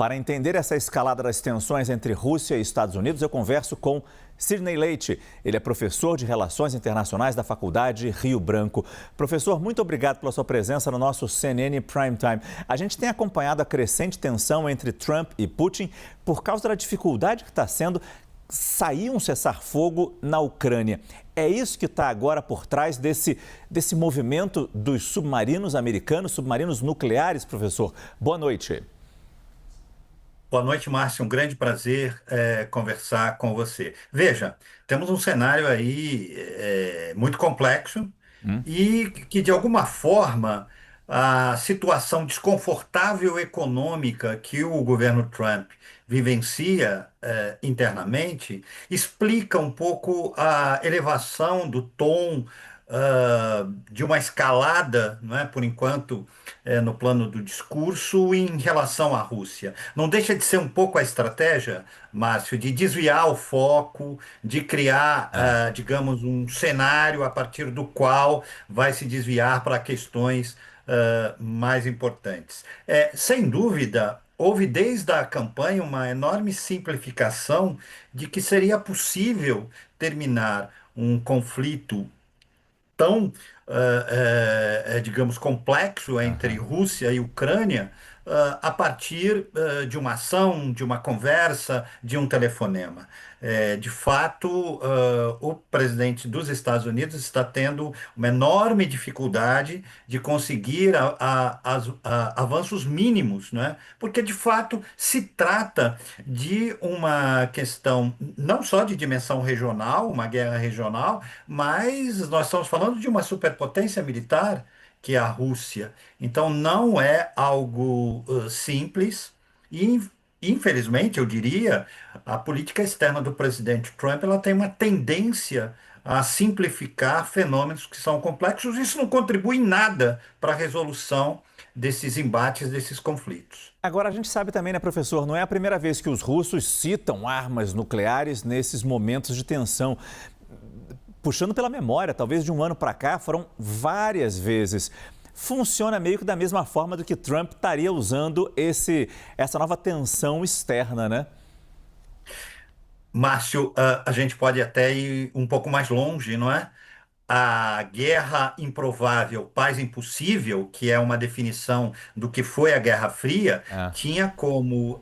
Para entender essa escalada das tensões entre Rússia e Estados Unidos, eu converso com Sidney Leite. Ele é professor de Relações Internacionais da Faculdade Rio Branco. Professor, muito obrigado pela sua presença no nosso CNN Prime Time. A gente tem acompanhado a crescente tensão entre Trump e Putin por causa da dificuldade que está sendo sair um cessar-fogo na Ucrânia. É isso que está agora por trás desse movimento dos submarinos americanos, submarinos nucleares, professor? Boa noite. Boa noite, Márcio. Um grande prazer conversar com você. Veja, temos um cenário aí muito complexo e que, de alguma forma, a situação desconfortável econômica que o governo Trump vivencia internamente explica um pouco a elevação do tom de uma escalada, não é, por enquanto, no plano do discurso em relação à Rússia. Não deixa de ser um pouco a estratégia, Márcio, de desviar o foco, de criar, digamos, um cenário a partir do qual vai se desviar para questões mais importantes. Sem dúvida, houve desde a campanha uma enorme simplificação de que seria possível terminar um conflito tão, digamos, complexo entre Rússia e Ucrânia, a partir de uma ação, de uma conversa, de um telefonema. De fato, o presidente dos Estados Unidos está tendo uma enorme dificuldade de conseguir avanços mínimos, né? Porque, de fato, se trata de uma questão não só de dimensão regional, uma guerra regional, mas nós estamos falando de uma superpotência militar, que é a Rússia. Então, não é algo simples e, infelizmente, eu diria, a política externa do presidente Trump ela tem uma tendência a simplificar fenômenos que são complexos. Isso não contribui em nada para a resolução desses embates, desses conflitos. Agora, a gente sabe também, né, professor, não é a primeira vez que os russos citam armas nucleares nesses momentos de tensão. Puxando pela memória, talvez de um ano para cá, foram várias vezes. Funciona meio que da mesma forma do que Trump estaria usando essa nova tensão externa, né? Márcio, a gente pode até ir um pouco mais longe, não é? A guerra improvável, paz impossível, que é uma definição do que foi a Guerra Fria, É. tinha como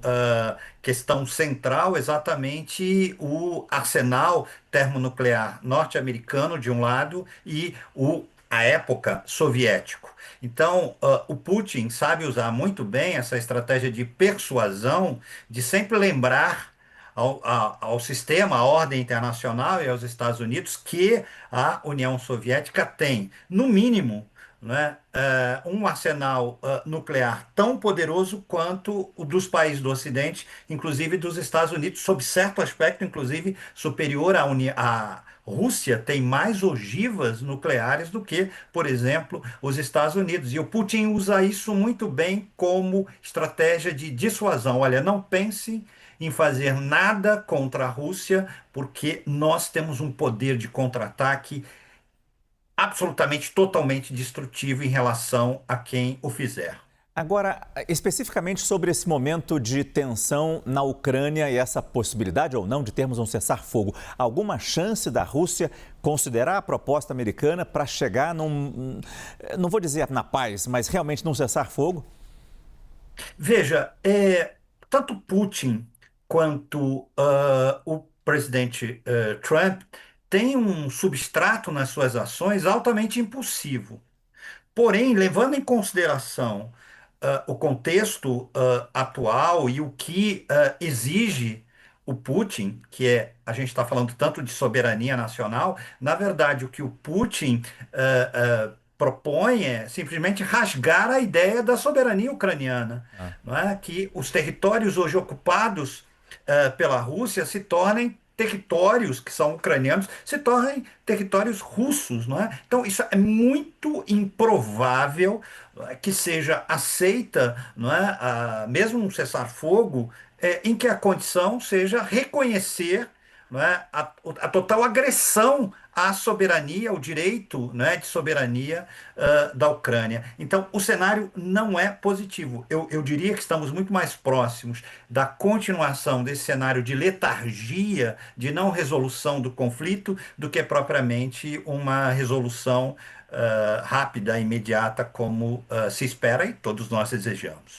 questão central exatamente o arsenal termonuclear norte-americano, de um lado, e à época, soviético. Então, o Putin sabe usar muito bem essa estratégia de persuasão, de sempre lembrar ao sistema, à ordem internacional e aos Estados Unidos que a União Soviética tem, no mínimo, né, um arsenal nuclear tão poderoso quanto o dos países do Ocidente, inclusive dos Estados Unidos, sob certo aspecto, inclusive superior à Rússia tem mais ogivas nucleares do que, por exemplo, os Estados Unidos. E o Putin usa isso muito bem como estratégia de dissuasão. Olha, não pense em fazer nada contra a Rússia, porque nós temos um poder de contra-ataque absolutamente, totalmente destrutivo em relação a quem o fizer. Agora, especificamente sobre esse momento de tensão na Ucrânia e essa possibilidade ou não de termos um cessar-fogo, alguma chance da Rússia considerar a proposta americana para chegar não vou dizer na paz, mas realmente num cessar-fogo? Veja, tanto Putin quanto o presidente Trump têm um substrato nas suas ações altamente impulsivo. Porém, levando em consideração o contexto atual e o que exige o Putin, que é, a gente está falando tanto de soberania nacional, na verdade, o que o Putin propõe é simplesmente rasgar a ideia da soberania ucraniana, Ah. não é? Que os territórios hoje ocupados pela Rússia se tornem territórios que são ucranianos se tornem territórios russos, não é? Então isso é muito improvável que seja aceita, não é? Mesmo um cessar-fogo em que a condição seja reconhecer, não é? A total agressão à soberania, ao direito, né, de soberania da Ucrânia. Então, o cenário não é positivo. Eu diria que estamos muito mais próximos da continuação desse cenário de letargia, de não resolução do conflito, do que propriamente uma resolução rápida, imediata, como se espera e todos nós desejamos.